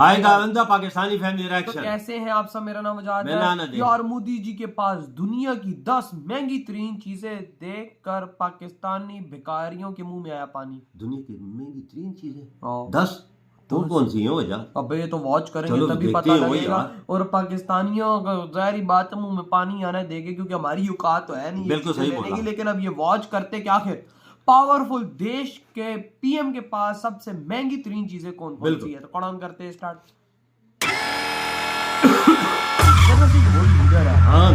आएगा बंदा पाकिस्तानी फैमिली तो रिएक्शन। कैसे हैं आप सब? मेरा नाम आजाद मेरा नाम है। है। यार मोदी जी के पास दुनिया की 10 महंगी तरीन चीजें देखकर पाकिस्तानी भिखारियों के मुंह में आया पानी। दुनिया की महंगी 3 चीजें हाँ। 10 कौन कौन सी हैं वजह? अबे ये तो वॉच करेंगे चलो तभी देखते पता हैं वही लगेगा। यार। और पाकिस्तानियों का जाहिर बात है मुंह में पानी आना देंगे क्योंकि हमारी औकात तो है नहीं ये बिल्कुल चीजें सही लेने बोला। की। लेकिन अब ये वॉच करते क्या आखिर पावरफुल देश के पीएम के पास सबसे महंगी तरीन चीजें कौन कौन सी है? तो कौन करते हैं स्टार्ट। लीडर है। हाँ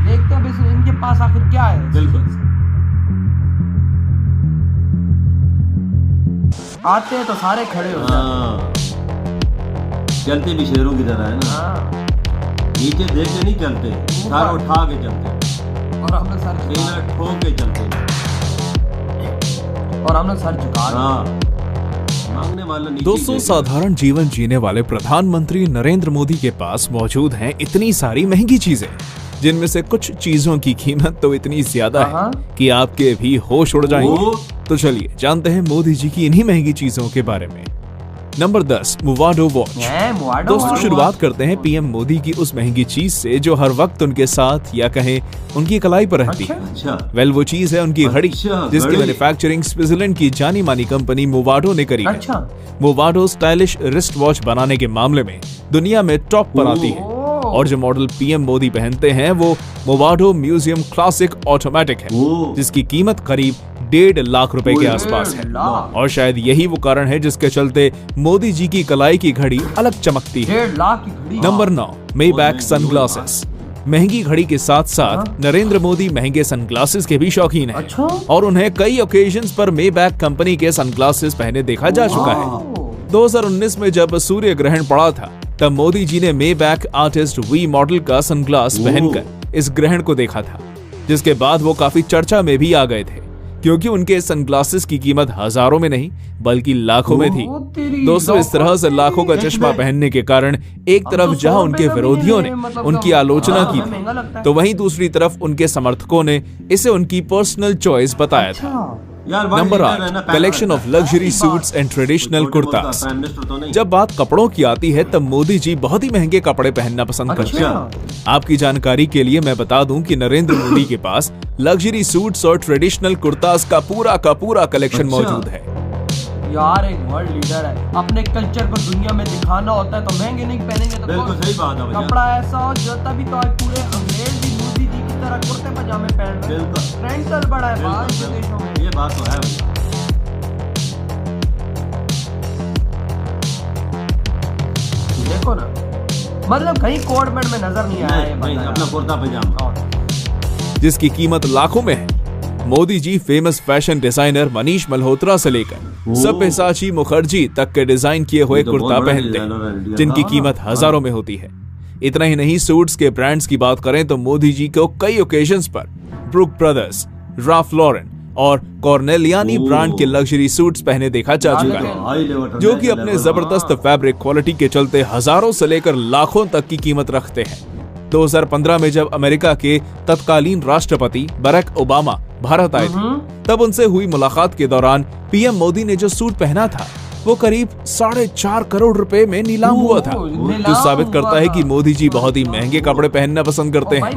देखते हैं अब इनके पास आखिर क्या है। बिल्कुल। आते हैं तो सारे खड़े हो जाते हैं। हाँ चलते भी शेरों की तरह है ना। हाँ। नीचे देख के नहीं चलते, सर उठा के चलते, और हम लोग सर झुका ट्रेनर ठोक के चलते। और हम लोग सर झुका हाँ मांगने वाला नीचे दोस्तों, देखेगा। साधारण जीवन जीने वाले प्रधानमंत्री नरेंद्र मोदी के पास मौजूद हैं इतनी सारी महंगी चीजें, जिनमें से कुछ चीजों की कीमत तो इतनी ज्यादा है कि आपके भी होश उड़ जाएंगे। तो चलिए जानते हैं मोदी जी की इन्हीं महंगी चीजों के बारे में। Number 10, Movado watch. दोस्तों, शुरुआत करते हैं पीएम मोदी की उस महंगी चीज से जो हर वक्त उनके साथ या कहें उनकी कलाई पर रहती है। अच्छा वेल, वो चीज है उनकी घड़ी, जिसकी घड़ी। मैन्युफैक्चरिंग स्विट्जरलैंड की जानी मानी कंपनी मुवाडो ने करी है। मुवाडो स्टाइलिश रिस्ट वॉच बनाने के मामले में दुनिया में टॉप पर आती है। और जो मॉडल पीएम मोदी पहनते हैं वो मुवाडो म्यूजियम क्लासिक ऑटोमेटिक है, जिसकी कीमत करीब 1.5 लाख रुपए के आसपास है। और शायद यही वो कारण है जिसके चलते मोदी जी की कलाई की घड़ी अलग चमकती है। 1.5 लाख की घड़ी। Number 9, Maybach sunglasses. महंगी घड़ी के साथ साथ नरेंद्र मोदी महंगे सनग्लासेस के भी शौकीन हैं। और उन्हें कई ओकेजन्स पर मेबैक कंपनी के सनग्लासेस पहने देखा जा चुका है। 2019 में जब सूर्य ग्रहण पड़ा था तब मोदी जी ने मेबैक आर्टिस्ट वी मॉडल का सनग्लास पहनकर इस ग्रहण को देखा था, जिसके बाद वो काफी चर्चा में भी आ गए थे क्योंकि उनके सनग्लासेस की कीमत हजारों में नहीं बल्कि लाखों में थी। दोस्तों, इस तरह से लाखों का चश्मा पहनने के कारण एक तरफ जहां उनके विरोधियों ने उनकी आलोचना की थी, तो वहीं दूसरी तरफ उनके समर्थकों ने इसे उनकी पर्सनल चॉइस बताया था। Number 8, collection of luxury suits and traditional kurtas. जब बात कपड़ों की आती है तब मोदी जी बहुत ही महंगे कपड़े पहनना पसंद करते हैं। आपकी जानकारी के लिए मैं बता दूं कि नरेंद्र मोदी के पास लग्जरी सूट्स और ट्रेडिशनल कुर्तास का पूरा कलेक्शन मौजूद है। यार एक वर्ल्ड लीडर है, अपने कल्चर को दुनिया में दिखाना होता है तो महंगे नहीं पहनेंगे तो बिल्कुल सही बात है भैया। कपड़ा ऐसा हो जो तभी तो आज पूरे अंग्रेज भी मोदी जी की तरह कुर्ते पजामे पहन रहे हैं। बिल्कुल ट्रेंड चल पड़ा है बाहर के देशों में। ये बात तो है भैया। देखो ना, मतलब कहीं कोट पैंट में नजर नहीं आया ये नहीं, बंदा अपना यार। कुर्ता पजामा। जिसकी कीमत लाखों में है। Modi ji famous fashion designer Manish Malhotra से लेकर सब्यसाची मुखर्जी तक के डिजाइन किए हुए तो कुर्ता बहुत बड़ा पहनते डिजाइनर है हैं, इंडिया जिनकी का। कीमत हजारों में होती है। इतना ही नहीं, सूट्स के ब्रांड्स की बात करें तो मोदी जी को कई ओकेजन्स पर ब्रुक ब्रदर्स, राल्फ लॉरेन और कॉर्नेलियानी ब्रांड के लग्जरी सूट्स पहने देखा जा चुका है, जो कि अपने जबरदस्त फैब्रिक क्वालिटी के चलते हजारों से लेकर लाखों तक की कीमत रखते हैं। 2015 में जब अमेरिका के तत्कालीन राष्ट्रपति बराक ओबामा भारत आए थे, तब उनसे हुई मुलाकात के दौरान पीएम मोदी ने जो सूट पहना था वो करीब 4.5 करोड़ रुपए में नीलाम हुआ था, जो साबित करता है कि मोदी जी बहुत ही महंगे कपड़े पहनना पसंद करते हैं।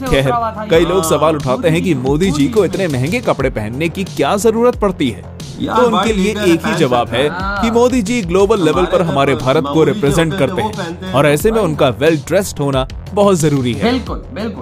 खैर, कई लोग सवाल उठाते हैं कि मोदी जी को इतने महंगे कपड़े पहनने की क्या जरूरत पड़ती है। तो उनके लिए एक ही जवाब है कि मोदी जी ग्लोबल लेवल पर हमारे भारत को रिप्रेजेंट करते हैं और ऐसे में उनका वेल ड्रेस्ड होना बहुत जरूरी है।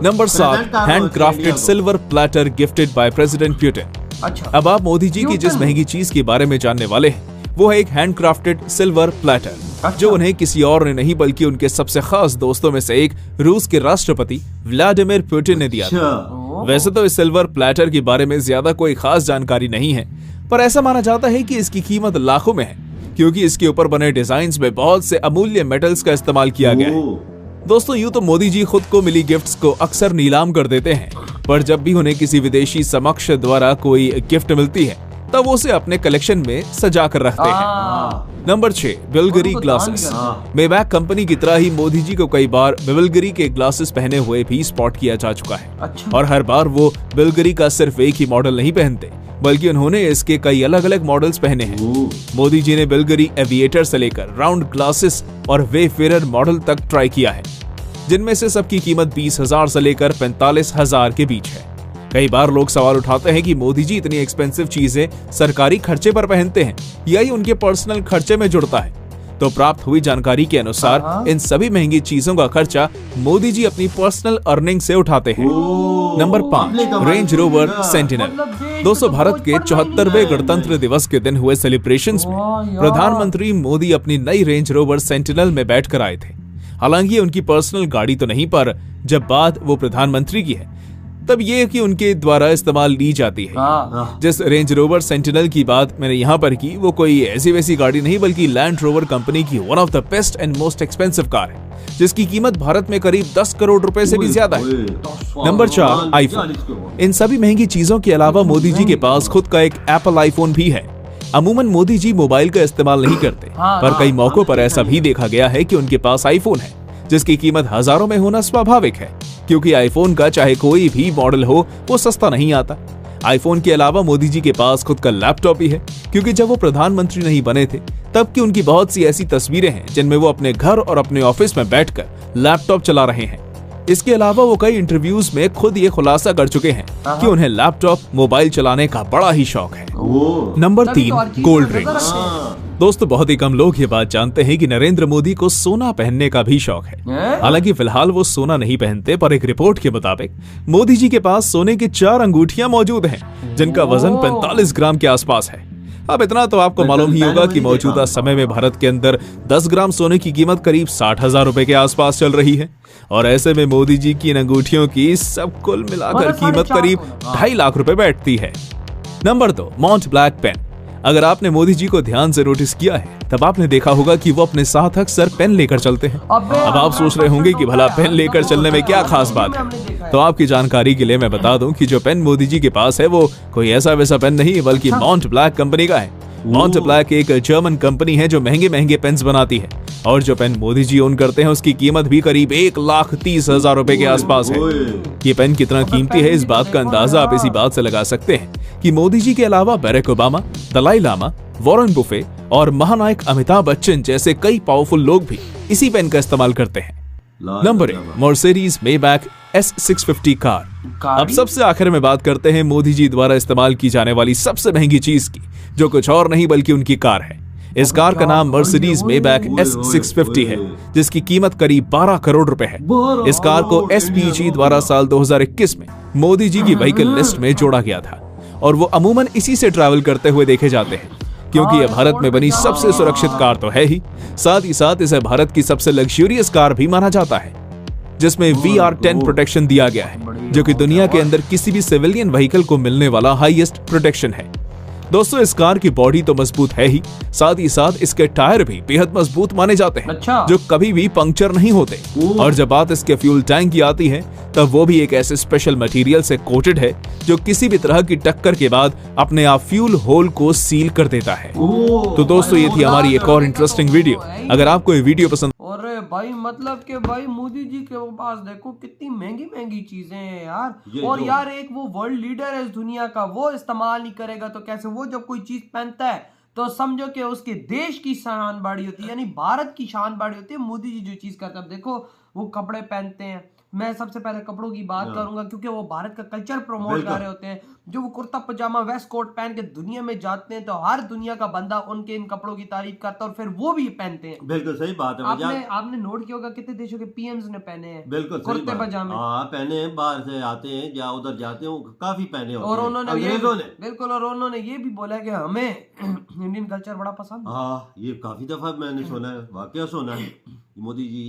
Number 7, handcrafted silver platter gifted by president Putin. अब आप मोदी जी की जिस महंगी चीज के बारे में जानने वाले हैं वो है एक हैंडक्राफ्टेड सिल्वर प्लेटर, जो उन्हें किसी और ने नहीं बल्कि उनके सबसे खास दोस्तों में से एक रूस के राष्ट्रपति व्लादिमीर पुतिन ने दिया था। वैसे तो इस सिल्वर प्लेटर के बारे में ज्यादा कोई खास जानकारी नहीं है, पर ऐसा माना जाता है कि इसकी कीमत लाखों में है क्योंकि इसके ऊपर बने डिजाइन्स में बहुत से अमूल्य मेटल्स का इस्तेमाल किया गया है। दोस्तों, यूं तो मोदी जी खुद को मिली गिफ्ट्स को अक्सर नीलाम कर देते हैं, पर जब भी उन्हें किसी विदेशी समक्ष द्वारा कोई गिफ्ट मिलती है तब वो उसे अपने कलेक्शन में सजा कर रखते हैं। हाँ। नंबर 6, बिल्गरी उनको ग्लासेस। दान करते मेबैक कंपनी की तरह ही मोदी जी को कई बार बिल्गरी के ग्लासेस पहने हुए भी स्पॉट किया जा चुका है। अच्छा। और हर बार वो बिल्गरी का सिर्फ एक ही मॉडल नहीं पहनते, बल्कि उन्होंने इसके कई अलग अलग मॉडल्स पहने हैं। मोदी जी ने बिल्गरी एविएटर से लेकर राउंड ग्लासेस और वेफेरर मॉडल तक ट्राई किया है, जिनमें से सबकी कीमत 20,000 से लेकर 45,000 के बीच है। कई बार लोग सवाल उठाते हैं कि मोदी जी इतनी एक्सपेंसिव चीजें सरकारी खर्चे पर पहनते हैं या ये उनके पर्सनल खर्चे में जुड़ता है। तो प्राप्त हुई जानकारी के अनुसार इन सभी महंगी चीजों का खर्चा मोदी जी अपनी पर्सनल अर्निंग से उठाते हैं। Number 5, range rover sentinel. दोस्तों, भारत के 74वें गणतंत्र दिवस के दिन हुए सेलिब्रेशंस में प्रधानमंत्री मोदी अपनी नई रेंज रोवर सेंटिनल में बैठकर आए थे। हालांकि उनकी पर्सनल गाड़ी तो नहीं, पर जब बात वो प्रधानमंत्री की है तब ये कि उनके द्वारा इस्तेमाल ली जाती है। जिस रेंज रोवर सेंटिनल की बात मैंने यहाँ पर की, वो कोई ऐसी वैसी गाड़ी नहीं, बल्कि लैंड रोवर कंपनी की one of the best and most expensive car है, जिसकी कीमत भारत में करीब 10 करोड़ रुपए से भी ज्यादा है। Number 4, iPhone. इन सभी महंगी चीजों के अलावा मोदी जी के पास खुद का एक एप्पल आईफोन भी है। अमूमन मोदी जी मोबाइल का इस्तेमाल नहीं करते, पर कई मौकों पर ऐसा भी देखा गया है कि उनके पास आईफोन है, जिसकी कीमत हजारों में होना स्वाभाविक है, क्योंकि आईफोन का चाहे कोई भी मॉडल हो वो सस्ता नहीं आता। आईफोन के अलावा मोदी जी के पास खुद का लैपटॉप भी है, क्योंकि जब वो प्रधानमंत्री नहीं बने थे तब की उनकी बहुत सी ऐसी तस्वीरें हैं जिनमें वो अपने घर और अपने ऑफिस में बैठकर लैपटॉप चला रहे हैं। इसके अलावा वो कई इंटरव्यूज में खुद ये खुलासा कर चुके हैं कि उन्हें लैपटॉप, मोबाइल चलाने का बड़ा ही शौक है। Number 3, gold rings. दोस्तों, बहुत ही कम लोग ये बात जानते हैं कि नरेंद्र मोदी को सोना पहनने का भी शौक है। हालांकि फिलहाल वो सोना नहीं पहनते, पर एक रिपोर्ट के मुताबिक मोदी जी के पास सोने की 4 अंगूठियां मौजूद हैं, जिनका वजन 45 ग्राम के आसपास है। अब इतना तो आपको मालूम ही होगा कि मौजूदा समय में भारत के अंदर 10 ग्राम सोने की कीमत करीब 60,000 रुपए के आसपास चल रही है। और ऐसे में मोदी जी की इन अंगूठियों की सब कुल मिलाकर कीमत करीब 2.5 लाख रुपए बैठती है। Number 2, Mont black pen. अगर आपने मोदी जी को ध्यान से नोटिस किया है, तब आपने देखा होगा कि वो अपने साथ अक्सर पेन लेकर चलते हैं। अब आप सोच रहे होंगे कि भला पेन लेकर चलने में क्या खास बात है। तो आपकी जानकारी के लिए मैं बता दूं कि जो पेन मोदी जी के पास है वो कोई ऐसा वैसा पेन नहीं, बल्कि मॉन्ट ब्लैक कंपनी का है। मॉन्ट ब्लैक एक जर्मन कंपनी है जो महंगे महंगे पेन्स बनाती है, और जो पेन मोदी जी ओन करते हैं उसकी कीमत भी करीब 1,30,000 रुपए के आसपास है। ये पेन कितना कीमती है, इस बात का अंदाजा आप इसी बात से लगा सकते हैं कि मोदी जी के अलावा Barack Obama, Dalai Lama, Warren Buffett और महानायक अमिताभ बच्चन जैसे कई पावरफुल लोग भी इसी पेन का इस्तेमाल करते हैं। Number 1, Mercedes Maybach S650 car. अब सबसे आखिर में बात करते हैं मोदी जी द्वारा इस्तेमाल की जाने वाली सबसे महंगी चीज की, जो कुछ और नहीं बल्कि उनकी कार है। इस कार का नाम मर्सिडीज मेबैक S650 है, जिसकी कीमत करीब 12 करोड़ रुपए है। इस कार को SPG द्वारा साल 2021 में मोदी जी की व्हीकल लिस्ट में जोड़ा गया था, और वो अमूमन इसी से ट्रैवल करते हुए देखे जाते हैं, क्योंकि यह भारत में बनी सबसे सुरक्षित कार तो है ही, साथ ही साथ इसे भारत की सबसे लग्जरियस कार भी माना जाता है, जिसमें VR10 प्रोटेक्शन दिया गया है, जो कि दुनिया के अंदर किसी भी सिविलियन व्हीकल को मिलने वाला हाईएस्ट प्रोटेक्शन है। दोस्तों, इस कार की बॉडी तो मजबूत है ही, साथ ही साथ इसके टायर भी बेहद मजबूत माने जाते हैं, जो कभी भी पंक्चर नहीं होते। और जब बात इसके फ्यूल टैंक की आती है, तब वो भी एक ऐसे स्पेशल मटेरियल से कोटेड है जो किसी भी तरह की टक्कर के बाद अपने आप फ्यूल होल को सील कर देता है। तो दोस्तों, ये थी हमारी एक और इंटरेस्टिंग वीडियो। अगर आपको ये वीडियो पसंद अरे भाई, मतलब कि भाई मोदी जी के पास देखो कितनी महंगी महंगी चीजें हैं यार। और यार, एक वो वर्ल्ड लीडर है इस दुनिया का, वो इस्तेमाल नहीं करेगा तो कैसे? वो जब कोई चीज पहनता है तो समझो कि उसके देश की शान बाड़ी होती है, यानी भारत की शान बाड़ी होती है। मोदी जी जो चीज करते हैं, देखो वो कपड़े पहनते हैं। मैं सबसे पहले कपड़ों की बात करूंगा, क्योंकि वो भारत का कल्चर प्रमोट कर रहे होते हैं। जो वो कुर्ता पजामा वेस्ट कोट पहन के दुनिया में जाते हैं, तो हर दुनिया का बंदा उनके इन कपड़ों की तारीफ करता है, और फिर वो भी पहनते हैं। बिल्कुल सही बात है। आपने नोट किया होगा कितने देशों के PMs ने पहने हैं बिल्कुल कुर्ते पजामे। हाँ, पहने हैं, बाहर से आते हैं या उधर जाते हैं, काफी पहने होते और हैं उन्होंने अंग्रेजों ने। बिल्कुल, और उन्होंने ये भी बोला कि हमें इंडियन कल्चर बड़ा पसंद है। हाँ, ये काफी दफा मैंने सुना है, वाकया सुना है। मोदी जी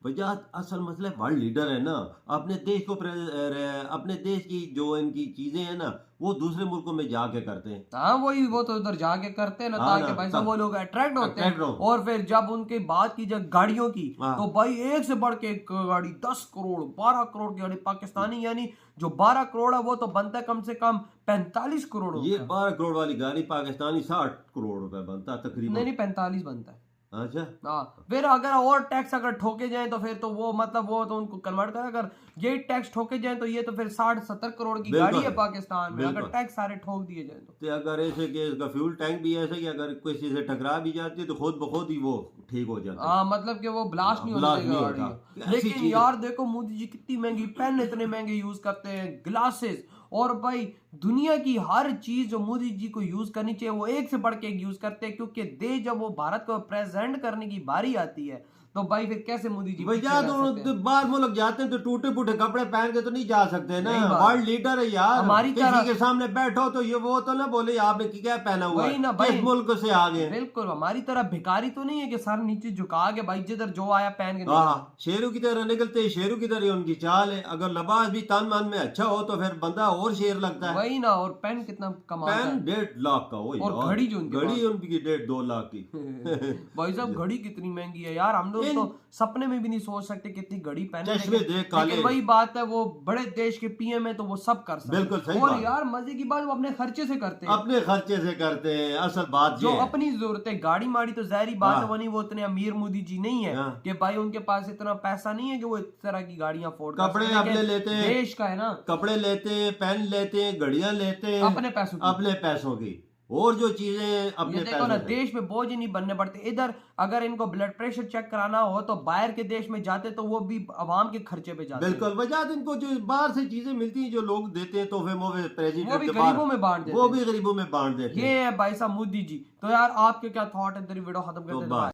भैया असल मसला वर्ल्ड लीडर है ना, अपने देश को अपने देश की जो इनकी चीजें हैं ना, वो दूसरे मुल्कों में जाके करते हैं। हाँ वही, वो तो उधर जाके करते हैं ना, हाँ ताकि ना, भाई साहब वो लोग अट्रैक्ट होते हैं। attract हो। और फिर जब उनकी बात की जाए गाड़ियों की, हाँ। तो भाई एक से बढ़ के एक गाड़ी, 10 करोड़ 12 करोड़ की गाड़ी पाकिस्तानी, यानी जो 12 करोड़ है वो तो बनता है कम से कम 45 करोड़ ये रुपया। 12 करोड़ वाली गाड़ी पाकिस्तानी 60 करोड़ रुपए बनता है तकरीबन। नहीं 45 बनता है। अच्छा, हाँ, फिर अगर और टैक्स अगर ठोके जाए तो फिर तो वो मतलब वो तो उनको कन्वर्ट कर, अगर ये टैक्स ठोके जाए तो ये तो फिर 60-70 करोड़ की बिल्कुल। गाड़ी है पाकिस्तान में, अगर बिल्कुल। टैक्स सारे ठोक दिए जाए तो। अगर ऐसे कि इसका फ्यूल टैंक भी ऐसे कि अगर किसी से टकरा भी जाती है तो खुद ब खुद ही वो ठीक हो जाता है। हाँ, मतलब कि वो ब्लास्ट नहीं होने ब्लास्ट देगा नहीं गाड़ी। होता। ऐसी लेकिन चीजें- यार देखो मोदी जी कितनी महंगी पेन इतने महंगे यूज करते हैं, ग्लासेस, और भाई दुनिया की हर चीज जो मोदी जी को यूज करनी चाहिए वो एक से बढ़ के एक यूज करते हैं, क्योंकि देश जब वो भारत को प्रेजेंट करने की बारी आती है तो भाई फिर कैसे मोदी जी पीछे भैया रह सकते हैं? तो बाहर मुल्क जाते हैं तो टूटे फूटे कपड़े पहन के तो नहीं जा सकते ना। नहीं बात। वर्ल्ड लीडर है यार, हमारी किसी तरह- के सामने बैठो तो ये वो तो ना बोले आपने क्या पहना हुआ वही है, ना भाई। किस मुल्क से आ गए। बिल्कुल, हमारी तरह भिखारी तो नहीं है कि सर नीचे झुका के भाई जिधर जो आया पहन के हाँ, निकल। शेरों की तरह निकलते हैं, शेरों की तरह उनकी चाल है। अगर लिबास भी तन मन में अच्छा हो तो फिर बंदा और शेर लगता है। वही ना, और पेन कितना कमाता पेन है। 1.5 लाख का हो और यार। घड़ी जो उनके घड़ी उनकी 1.5-2 लाख की। भाई साहब घड़ी कितनी महंगी है यार, हम लोग तो सपने में भी नहीं सोच सकते कितनी घड़ी पहने। चश्मे देख काले। लेकिन वही बात है, वो बड़े देश के पीएम है तो वो सब कर सकते हैं। बिल्कुल सही और बात। यार मजे की बात, वो अपने खर्चे से करते हैं। अपने खर्चे से करते हैं, असल बात जो ये है। अपनी जरूरतें, गाड़ी माड़ी तो जाहिर बात है हाँ। वो नहीं, वो इतने अमीर मोदी जी नहीं है हाँ। कि भाई उनके पास इतना पैसा नहीं है कि वो इस तरह की गाड़ियां अफोर्ड कर कपड़े सकें। अपने लेकिन लेते हैं। देश का है ना, कपड़े लेते हैं, पेन लेते हैं, घड़ियां लेते हैं अपने पैसों की। अपने पैसों की, और जो चीजें अपने ये देखो ना, पैसों से। देश में बोझ ही नहीं बनने पड़ते। इधर अगर इनको ब्लड प्रेशर चेक कराना हो तो बाहर के देश में जाते तो वो भी अवाम के खर्चे पे जाते हैं। बिल्कुल, वजह इनको जो बाहर से चीजें मिलती हैं, जो लोग देते हैं तोहफे मोहफे प्रेसिडेंट वो भी के बाहर, गरीबों में बांट देते वो हैं। भी गरीबों में बांट देते हैं। ये है भाई साहब मोदी जी। तो यार आपके क्या थॉट है, तेरी वीडियो खत्म तो करते हैं। बस।